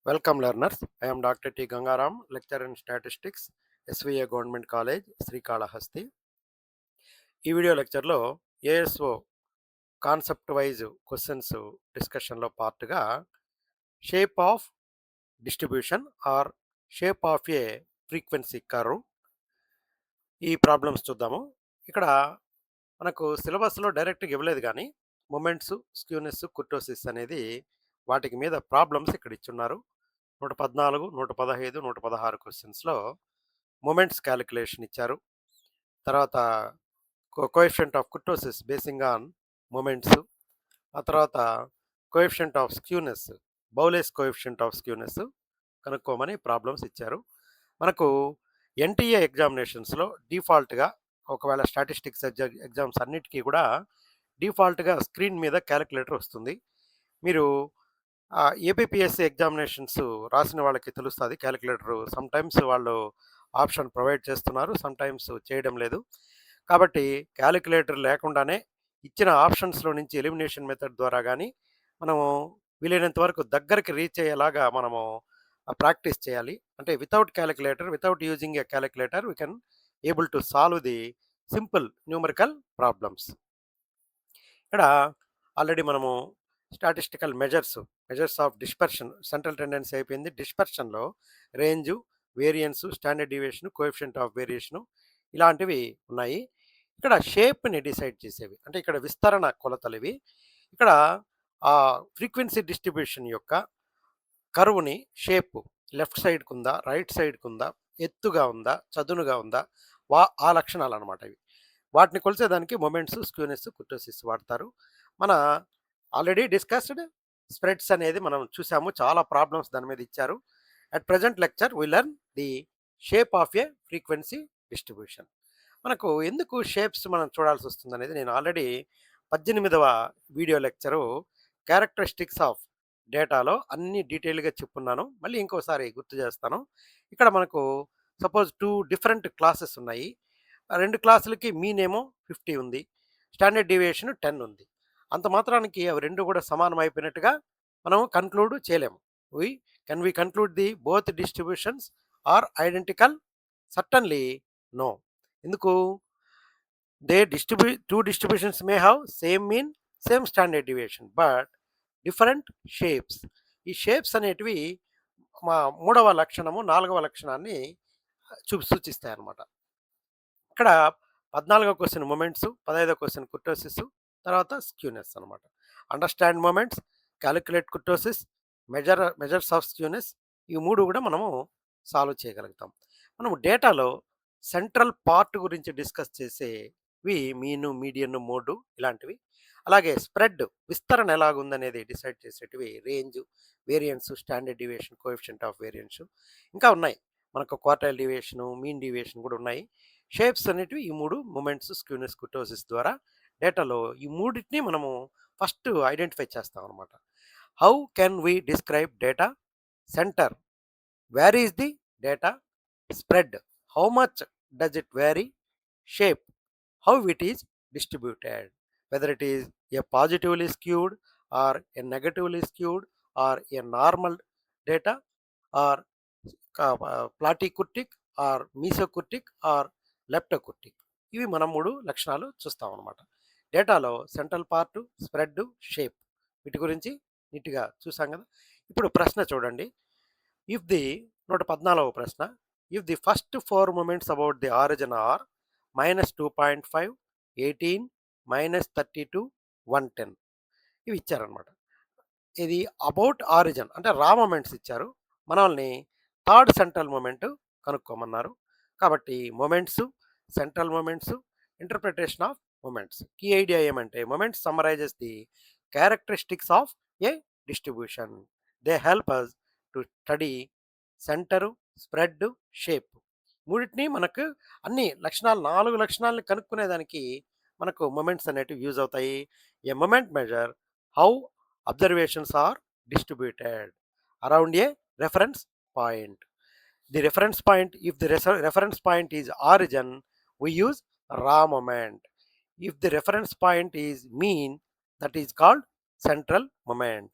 Welcome learners. I am Dr. T. Gangaram, lecturer in statistics, SVA Government College, Srikalahasti. ఈ video లెక్చర్లో ASO concept wise questions డిస్కషన్లో పార్ట్గా shape of distribution or shape of a frequency curve ఈ problems చూద్దాము. ఇక్కడ మనకు సిలబస్లో డైరెక్ట్గా ఇవ్వలేదు కానీ మొమెంట్స్, స్క్యూనెస్, కుర్టోసిస్ అనేది వాటికి మీద ప్రాబ్లమ్స్ ఇక్కడ ఇచ్చున్నారు. 114, 115, 116 క్వశ్చన్స్లో మొమెంట్స్ క్యాలిక్యులేషన్ ఇచ్చారు. తర్వాత coefficient of kurtosis basing on moments, ఆ తర్వాత coefficient of skewness, Bowley's coefficient of skewness కనుక్కోమని ప్రాబ్లమ్స్ ఇచ్చారు. మనకు ఎన్టీఏ ఎగ్జామినేషన్స్లో డిఫాల్ట్గా ఒకవేళ స్టాటిస్టిక్స్ ఎగ్జామ్స్ అన్నిటికీ కూడా డిఫాల్ట్గా స్క్రీన్ మీద క్యాలిక్యులేటర్ వస్తుంది. మీరు ఏపీపీఎస్సీ ఎగ్జామినేషన్స్ రాసిన వాళ్ళకి తెలుస్తుంది క్యాలిక్యులేటరు సమ్టైమ్స్ వాళ్ళు ఆప్షన్ ప్రొవైడ్ చేస్తున్నారు, సమ్టైమ్స్ చేయడం లేదు. కాబట్టి క్యాలిక్యులేటర్ లేకుండానే ఇచ్చిన ఆప్షన్స్లో నుంచి ఎలిమినేషన్ మెథడ్ ద్వారా కానీ మనము వీలైనంత వరకు దగ్గరికి రీచ్ అయ్యేలాగా మనము ప్రాక్టీస్ చేయాలి. అంటే without calculator, without using a calculator we can able to solve the simple numerical problems. ఇక్కడ ఆల్రెడీ మనము statistical measures of dispersion, central tendency అయిపోయింది. డిస్పర్షన్లో range, variance, standard deviation, coefficient of variation ఇలాంటివి ఉన్నాయి. ఇక్కడ షేప్ని డిసైడ్ చేసేవి అంటే ఇక్కడ విస్తరణ కొలతలు ఇవి. ఇక్కడ ఆ ఫ్రీక్వెన్సీ డిస్ట్రిబ్యూషన్ యొక్క కరువుని షేప్ లెఫ్ట్ సైడ్కి ఉందా, రైట్ సైడ్కి ఉందా, ఎత్తుగా ఉందా, చదునుగా ఉందా, ఆ లక్షణాలు అనమాట ఇవి. వాటిని కొలిసేదానికి మొమెంట్స్, స్క్యూనెస్, కుర్టోసిస్ వాడతారు. మన ఆల్రెడీ డిస్కస్డ్ స్ప్రెడ్స్ అనేది మనం చూసాము, చాలా ప్రాబ్లమ్స్ దాని మీద ఇచ్చారు. At present lecture we learn the shape of a frequency distribution. మనకు ఎందుకు షేప్స్ మనం చూడాల్సి వస్తుంది అనేది నేను ఆల్రెడీ 18వ వీడియో లెక్చరు క్యారెక్టరిస్టిక్స్ ఆఫ్ డేటాలో అన్ని డీటెయిల్గా చెప్పున్నాను. మళ్ళీ ఇంకోసారి గుర్తు చేస్తాను. ఇక్కడ మనకు సపోజ్ 2 డిఫరెంట్ క్లాసెస్ ఉన్నాయి. 2 క్లాసులకి మీనేమో 50 ఉంది, స్టాండర్డ్ డీవియేషన్ 10 ఉంది. అంత మాత్రానికి అవి రెండు కూడా సమానం అయిపోయినట్టుగా మనం కన్క్లూడ్ చేయలేము. Can we conclude the both distributions are identical? Certainly no. ఎందుకు? two distributions may have same mean, same standard deviation, but different shapes. ఈ షేప్స్ అనేటివి మా 3వ లక్షణము, 4వ లక్షణాన్ని సూచిస్తాయి అన్నమాట. ఇక్కడ 14వ క్వశ్చన్ మొమెంట్స్, 15వ క్వశ్చన్ కుర్టోసిస్, తర్వాత స్క్యూనెస్ అనమాట. Understand moments, calculate kurtosis, measures of skewness, ఈ 3 కూడా మనము సాల్వ్ చేయగలుగుతాం. మనము డేటాలో సెంట్రల్ పార్ట్ గురించి డిస్కస్ చేసేవి మీను, మీడియన్, మోడు ఇలాంటివి. అలాగే స్ప్రెడ్ విస్తరణ ఎలాగుందనేది డిసైడ్ చేసేటివి range, variance, standard deviation, coefficient of variance ఇంకా ఉన్నాయి. మనకు క్వార్టైల్ డీవియేషను, మీన్ డీవియేషన్ కూడా ఉన్నాయి. షేప్స్ అనేటివి ఈ 3 మొమెంట్స్, స్క్యూనెస్, కుర్టోసిస్ ద్వారా డేటాలో ఈ మూడింటిని మనము ఫస్ట్ ఐడెంటిఫై చేస్తాం అనమాట. How can we describe data? Center, where is the data? Spread, how much does it vary? Shape, how it is distributed, whether it is a positively skewed or a negatively skewed or a normal data or platykurtic or mesokurtic or leptokurtic. ఇవి మనం 3 లక్షణాలు చూస్తాం అనమాట. డేటాలో central part, spread, shape వీటి గురించి నీట్గా చూసాం కదా. ఇప్పుడు ప్రశ్న చూడండి. ఇఫ్ ది 114వ ప్రశ్న, if the first 4 moments about the origin are -2.5, 18, -32, 110 ఇవి ఇచ్చారనమాట. ఇది అబౌట్ ఆరిజిన్ అంటే రా మూమెంట్స్ ఇచ్చారు. మనల్ని థర్డ్ సెంట్రల్ మూమెంట్ కనుక్కోమన్నారు. కాబట్టి moments, central moments, interpretation of moments. Key idea ఏమంటే moments summarises the characteristics of a distribution. They help us to study centre, spread, shape. మూడింటిని మనకు అన్ని లక్షణాలు 4 లక్షణాలని కనుక్కునేదానికి మనకు మొమెంట్స్ అనేటివి యూజ్ అవుతాయి. A moment measure how observations are distributed around a reference point. The reference point, if the reference point is origin we use raw moment. If the reference point is mean, that is called central moment.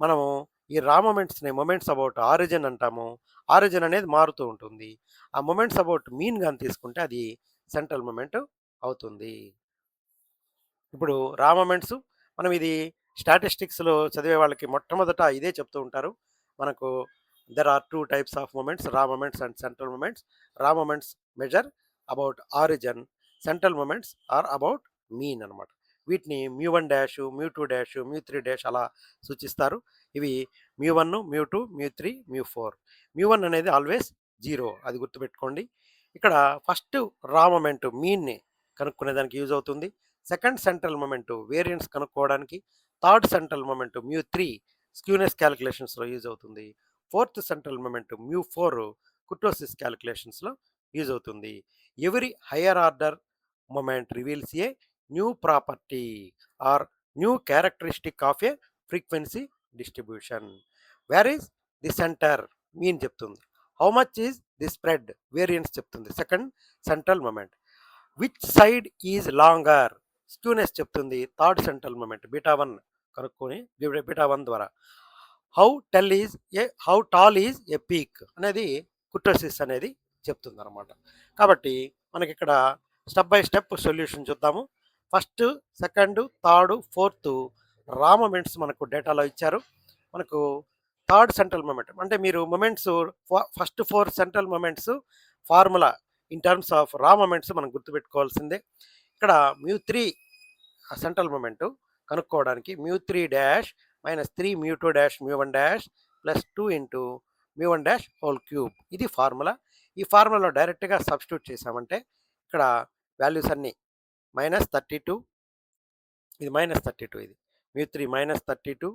మనము ఈ రా మొమెంట్స్ని moments about origin అంటాము. Origin అనేది మారుతూ ఉంటుంది. ఆ moments about mean కానీ తీసుకుంటే అది సెంట్రల్ మొమెంట్ అవుతుంది. ఇప్పుడు రా మొమెంట్స్ మనం ఇది స్టాటిస్టిక్స్లో చదివే వాళ్ళకి మొట్టమొదట ఇదే చెప్తూ ఉంటారు. మనకు there are two types of moments, raw moments and central moments. Raw moments measure about origin, central moments are about mean అనమాట. వీటిని మ్యూ1 డాష్, మ్యూ2 డాష్, మ్యూ3 డాష్ అలా సూచిస్తారు. ఇవి మ్యూ1, మ్యూ2, మ్యూ3, మ్యూ4. మ్యూ1 అనేది ఆల్వేస్ జీరో, అది గుర్తుపెట్టుకోండి. ఇక్కడ ఫస్ట్ రా మొమెంట్ మీన్ని కనుక్కునేదానికి యూజ్ అవుతుంది. సెకండ్ సెంట్రల్ మొమెంట్ వేరియన్స్ కనుక్కోవడానికి. థర్డ్ సెంట్రల్ మొమెంట్ మ్యూ3 స్క్యూనెస్ క్యాలిక్యులేషన్స్లో యూజ్ అవుతుంది. ఫోర్త్ సెంట్రల్ మొమెంట్ మ్యూ4 కుర్టోసిస్ క్యాలిక్యులేషన్స్లో యూజ్ అవుతుంది. Every higher order moment reveals a new property or new characteristic of a frequency distribution. Where is the centre mean చెప్తుంది. How much is the spread variance చెప్తుంది second central moment. Which side is longer skewness చెప్తుంది third central moment బీటా1 కనుక్కొని బీటా1 ద్వారా. How tall is a peak అనేది kurtosis అనేది చెప్తుంది అనమాట. కాబట్టి మనకి ఇక్కడ స్టెప్ బై స్టెప్ సొల్యూషన్ చూద్దాము. First, second, third, fourth raw moments మనకు డేటాలో ఇచ్చారు. మనకు థర్డ్ సెంట్రల్ మొమెంట్ అంటే మీరు moments first 4 central moments formula in terms of raw moments మనం గుర్తుపెట్టుకోవాల్సిందే. ఇక్కడ మ్యూ3 సెంట్రల్ మొమెంట్ కనుక్కోవడానికి మ్యూ3 డాష్ మైనస్ 3 మ్యూ2 డాష్ మ్యూ1 డాష్ ప్లస్ 2 ఇంటూ మ్యూ1 డాష్ హోల్ క్యూబ్, ఇది ఫార్ములా. ఈ ఫార్ములాలో డైరెక్ట్గా సబ్స్టిట్యూట్ చేసామంటే ఇక్కడ వాల్యూస్ అన్నీ -32, ఇది -32, ఇది మ్యూ3 -32,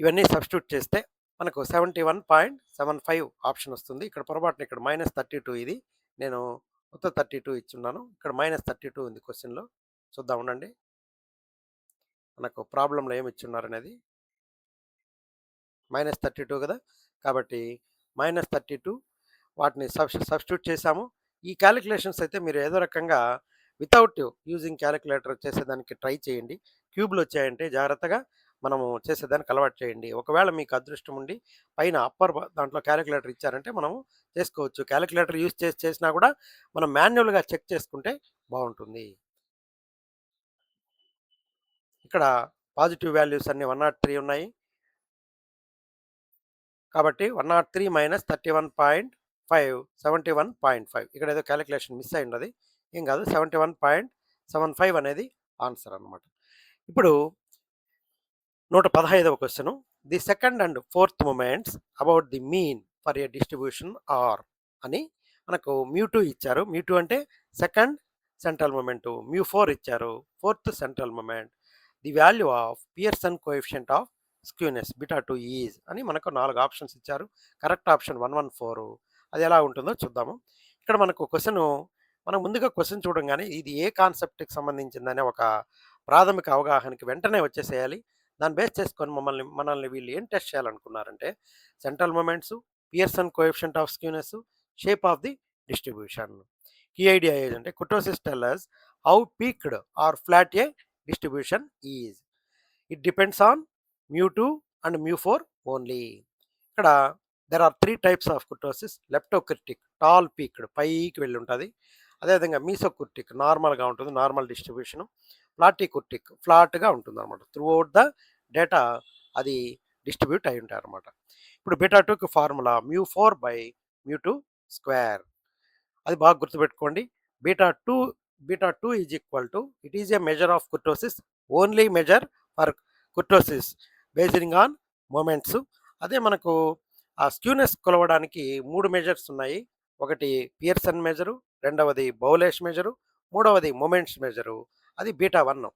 ఇవన్నీ సబ్స్టిట్యూట్ చేస్తే మనకు 71.75 ఆప్షన్ వస్తుంది. ఇక్కడ పొరపాటున ఇక్కడ -32, ఇది నేను మొత్తం 32 ఇచ్చున్నాను, ఇక్కడ -32 ఉంది క్వశ్చన్లో. చూద్దాం ఉండండి మనకు ప్రాబ్లంలో ఏమి ఇచ్చున్నారు అనేది. -32 కదా, కాబట్టి -32 వాటిని సబ్స్టిట్యూట్ చేసాము. ఈ క్యాలిక్యులేషన్స్ అయితే మీరు ఏదో రకంగా వితౌట్ యూజింగ్ క్యాలిక్యులేటర్ చేసేదానికి ట్రై చేయండి. క్యూబ్లు వచ్చాయంటే జాగ్రత్తగా మనము చేసేదానికి అలవాటు చేయండి. ఒకవేళ మీకు అదృష్టం ఉండి పైన అప్పర్ దాంట్లో క్యాలిక్యులేటర్ ఇచ్చారంటే మనము చేసుకోవచ్చు. క్యాలిక్యులేటర్ యూజ్ చేసినా కూడా మనం మాన్యువల్గా చెక్ చేసుకుంటే బాగుంటుంది. ఇక్కడ పాజిటివ్ వాల్యూస్ అన్ని 103 ఉన్నాయి కాబట్టి 103 - 31.5 71.5. ఇక్కడ ఏదో క్యాలిక్యులేషన్ మిస్ అయి ఉన్నది, ఏం కాదు. 71.75 అనేది ఆన్సర్ అనమాట. ఇప్పుడు 115వ question. The second and fourth moments about the mean for a distribution are అని మనకు మ్యూ2 ఇచ్చారు. మ్యూ2 అంటే సెకండ్ సెంట్రల్ మొమెంట్, మ్యూ4 ఇచ్చారు fourth central moment. The value of Pearson coefficient of skewness బీటా2 ఈజ్ అని మనకు 4 ఆప్షన్స్ ఇచ్చారు. Correct option 114. అది ఎలా ఉంటుందో చూద్దాము. ఇక్కడ మనకు క్వశ్చన్, మనం ముందుగా క్వశ్చన్ చూడంగానే ఇది ఏ కాన్సెప్ట్కి సంబంధించిందనే ఒక ప్రాథమిక అవగాహనకి వెంటనే వచ్చేసేయాలి. దాన్ని బేస్ చేసుకొని మనల్ని వీళ్ళు ఏం టెస్ట్ చేయాలనుకున్నారంటే central moments, Pearson coefficient of skewness, shape of the distribution. Key idea ఏంటంటే kurtosis tell us how peaked or flat a distribution is. It depends on మ్యూ2 అండ్ మ్యూ4 ఓన్లీ. ఇక్కడ there are 3 types of kurtosis. Leptokurtic tall peaked పైకి వెళ్ళి ఉంటుంది, అదేవిధంగా మీసోకుర్టిక్ నార్మల్గా ఉంటుంది, నార్మల్ డిస్ట్రిబ్యూషను. ప్లాటికుర్టిక్ ఫ్లాట్గా ఉంటుంది అనమాట. త్రూ అవుట్ ద డేటా అది డిస్ట్రిబ్యూట్ అయి ఉంటాయి అనమాట. ఇప్పుడు బీటా2కి ఫార్ములా μ4/μ2². అది బాగా గుర్తుపెట్టుకోండి. బీటా2 is equal to, it is a measure of kurtosis, only measure for kurtosis based on moments. అదే మనకు ఆ స్క్యూనెస్ కొలవడానికి 3 మెజర్స్ ఉన్నాయి. ఒకటి పియర్సన్ మెజరు, రెండవది బౌలేష్ మెజరు, మూడవది మొమెంట్స్ మెజరు, అది బీటా1.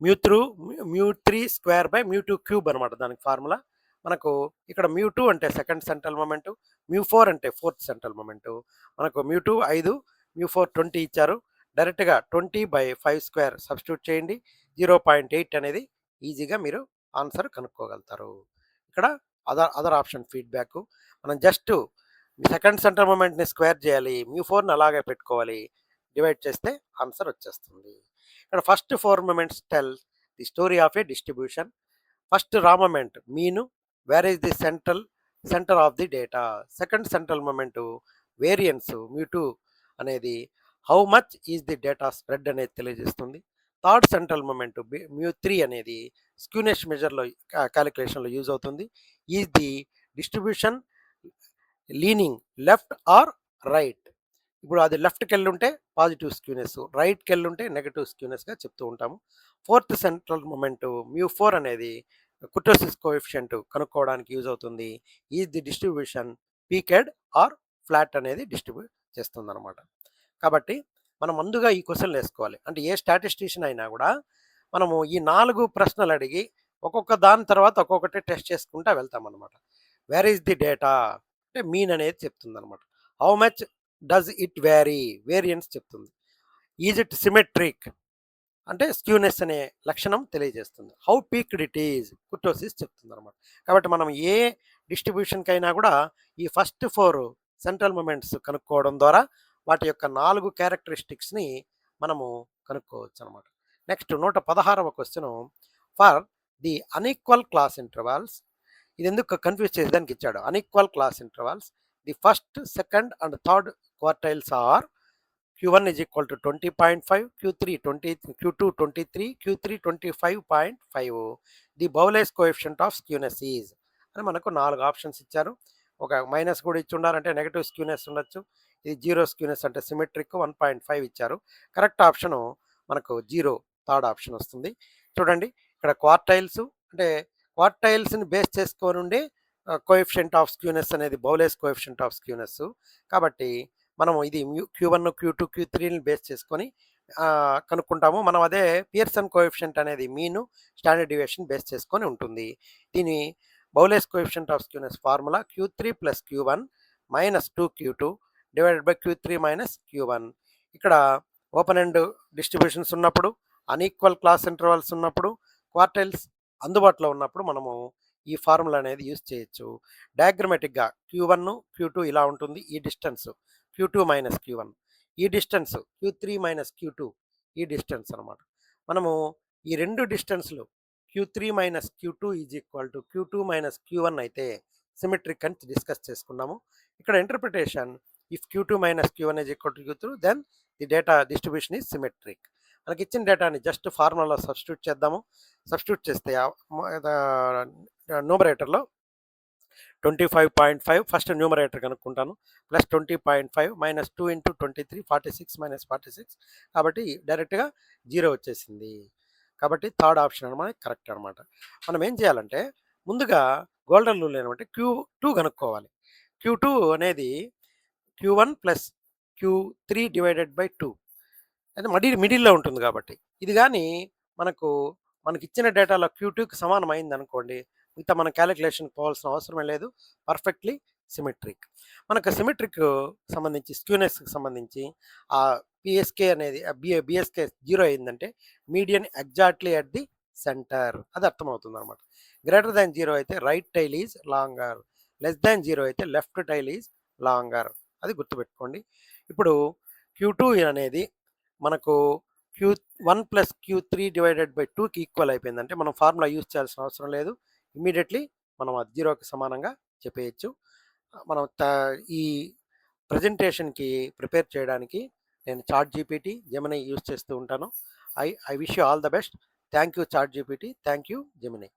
μ3/μ2³ అనమాట దానికి ఫార్ములా. మనకు ఇక్కడ మ్యూ2 అంటే సెకండ్ సెంట్రల్ మొమెంటు, మ్యూ4 అంటే ఫోర్త్ సెంట్రల్ మొమెంటు. మనకు మ్యూ2 5, మ్యూ4 20 ఇచ్చారు. డైరెక్ట్గా 20/5² సబ్స్టిట్యూట్ చేయండి. 0.8 అనేది ఈజీగా మీరు ఆన్సర్ కనుక్కోగలుగుతారు. ఇక్కడ అదర్ ఆప్షన్ ఫీడ్బ్యాక్. మనం జస్ట్ సెకండ్ సెంట్రల్ మొమెంట్ని స్క్వేర్ చేయాలి, మ్యూ4ని అలాగే పెట్టుకోవాలి, డివైడ్ చేస్తే ఆన్సర్ వచ్చేస్తుంది. ఇక్కడ first 4 moments tell the story of a distribution. First raw moment mean, where is the centre of the data. Second central moment variance మ్యూ2 అనేది how much is the data spread అనేది తెలియజేస్తుంది. Third central moment మ్యూ3 అనేది skewness మెజర్లో క్యాలిక్యులేషన్లో use అవుతుంది. Is the distribution leaning left or right. ఇప్పుడు అది లెఫ్ట్కి వెళ్ళుంటే పాజిటివ్ స్క్యూనెస్, రైట్కి వెళ్ళుంటే నెగటివ్ స్క్యూనెస్గా చెప్తూ ఉంటాము. ఫోర్త్ సెంట్రల్ మొమెంట్ మ్యూ4 అనేది కుర్టోసిస్ కోఎఫిషియంట్ కనుక్కోవడానికి యూజ్ అవుతుంది. Is the distribution peaked or flat అనేది డిస్ట్రిబ్యూట్ చేస్తుంది అనమాట. కాబట్టి మనం ముందుగా ఈ క్వశ్చన్లు వేసుకోవాలి. అంటే ఏ స్టాటిస్టిషియన్ అయినా కూడా మనము ఈ 4 ప్రశ్నలు అడిగి ఒక్కొక్క దాని తర్వాత ఒక్కొక్కటి టెస్ట్ చేసుకుంటూ వెళ్తాం అనమాట. వేర్ ఈజ్ ది డేటా అంటే మీన్ అనేది చెప్తుంది అనమాట. How much does it vary, variance చెప్తుంది. ఈజ్ ఇట్ సిమెట్రిక్ అంటే స్క్యూనెస్ అనే లక్షణం తెలియజేస్తుంది. How peaked it is kurtosis చెప్తుంది అనమాట. కాబట్టి మనం ఏ డిస్ట్రిబ్యూషన్కైనా కూడా ఈ ఫస్ట్ 4 సెంట్రల్ మొమెంట్స్ కనుక్కోవడం ద్వారా వాటి యొక్క 4 క్యారెక్టరిస్టిక్స్ని మనము కనుక్కోవచ్చు అనమాట. నెక్స్ట్ 116వ question for the unequal class intervals. ఇది ఎందుకు కన్ఫ్యూజ్ చేసేదానికి ఇచ్చాడు. Unequal class intervals the first, second and third quartiles are Q1 is equal to 20.5, Q3 20, Q2 23, Q3 25.5. The Bowley's coefficient of skewness is అని మనకు 4 options ఇచ్చారు. ఒక minus కూడా ఇచ్చి ఉండాలంటే నెగటివ్ స్క్యూనెస్ ఉండొచ్చు. ఇది జీరో స్క్యూనెస్ అంటే సిమెట్రిక్ 1.5 ఇచ్చారు. కరెక్ట్ ఆప్షను మనకు జీరో, థర్డ్ ఆప్షన్ వస్తుంది. చూడండి ఇక్కడ క్వార్టైల్స్ అంటే క్వార్టైల్స్ని బేస్ చేసుకొని ఉండే కోఎఫిషియంట్ ఆఫ్ స్క్యూనెస్ అనేది బౌలెస్ కోఎఫిషియంట్ ఆఫ్ స్క్యూనెస్. కాబట్టి మనము ఇది Q1, Q2, Q3ని బేస్ చేసుకొని కనుక్కుంటాము. మనం అదే పియర్సన్ కోఎఫిషియంట్ అనేది మీను, స్టాండర్డ్ డివియేషన్ బేస్ చేసుకొని ఉంటుంది. దీని Bowley's coefficient of skewness formula Q3 + Q1 - 2Q2 divided by Q3 - Q1. ఇక్కడ ఓపెన్ ఎండ్ డిస్ట్రిబ్యూషన్స్ ఉన్నప్పుడు, అన్ఈక్వల్ క్లాస్ ఇంటర్వల్స్ ఉన్నప్పుడు, క్వార్టైల్స్ అందుబాటులో ఉన్నప్పుడు మనము ఈ ఫార్ములా అనేది యూజ్ చేయొచ్చు. డయాగ్రమాటిక్గా Q1, Q2 ఇలా ఉంటుంది. ఈ డిస్టెన్స్ Q2 - Q1, ఈ డిస్టెన్స్ Q3 - Q2, ఈ డిస్టెన్స్ అనమాట. మనము ఈ రెండు డిస్టెన్స్లు Q3 - Q2 is equal to Q2 - Q1 అయితే సిమెట్రిక్ అని డిస్కస్ చేసుకున్నాము. ఇక్కడ interpretation if Q2 - Q1 is equal to Q3 then the data distribution is symmetric. మనకి ఇచ్చిన డేటాని జస్ట్ ఫార్ములాలో సబ్స్టిట్యూట్ చేద్దాము. సబ్స్టిట్యూట్ చేస్తే న్యూమరేటర్లో 25.5 ఫస్ట్ న్యూమరేటర్ కనుక్కుంటాను. ప్లస్ 20.5 - 2 × 23 46 - 46. కాబట్టి డైరెక్ట్గా జీరో వచ్చేసింది. కాబట్టి థర్డ్ ఆప్షన్ అనమాట కరెక్ట్ అనమాట. మనం ఏం చేయాలంటే ముందుగా గోల్డెన్ రూల్ ఏమంటే Q2 కనుక్కోవాలి. Q2 అనేది Q1 + Q3 డివైడెడ్ బై 2 అంటే మిడిల్లో ఉంటుంది కాబట్టి. ఇది కానీ మనకిచ్చిన డేటాలో Q2కి సమానం అయింది అనుకోండి, మిగతా మనం క్యాలిక్యులేషన్ పోవాల్సిన అవసరమే లేదు. Perfectly symmetric. మనకు సిమెట్రిక్ సంబంధించి స్క్యూనెస్కి సంబంధించి ఆ పిఎస్కే అనేది బిఎస్కే జీరో అయిందంటే median exactly at the center అది అర్థమవుతుంది అనమాట. గ్రేటర్ దాన్ జీరో అయితే right tail is longer, less than zero అయితే లెఫ్ట్ టైల్ ఈజ్ లాంగర్. అది గుర్తుపెట్టుకోండి. ఇప్పుడు Q2 అనేది మనకు Q1 + Q3 డివైడెడ్ బై 2కి ఈక్వల్ అయిపోయిందంటే మనం ఫార్ములా యూజ్ చేయాల్సిన అవసరం లేదు. ఇమీడియట్లీ మనం అది జీరోకి సమానంగా చెప్పేయచ్చు. మనం ఈ ప్రజెంటేషన్కి ప్రిపేర్ చేయడానికి నేను చాట్ జీపీటీ, జెమినీ యూజ్ చేస్తూ ఉంటాను. I wish you all the best. Thank you ChatGPT, thank you Gemini.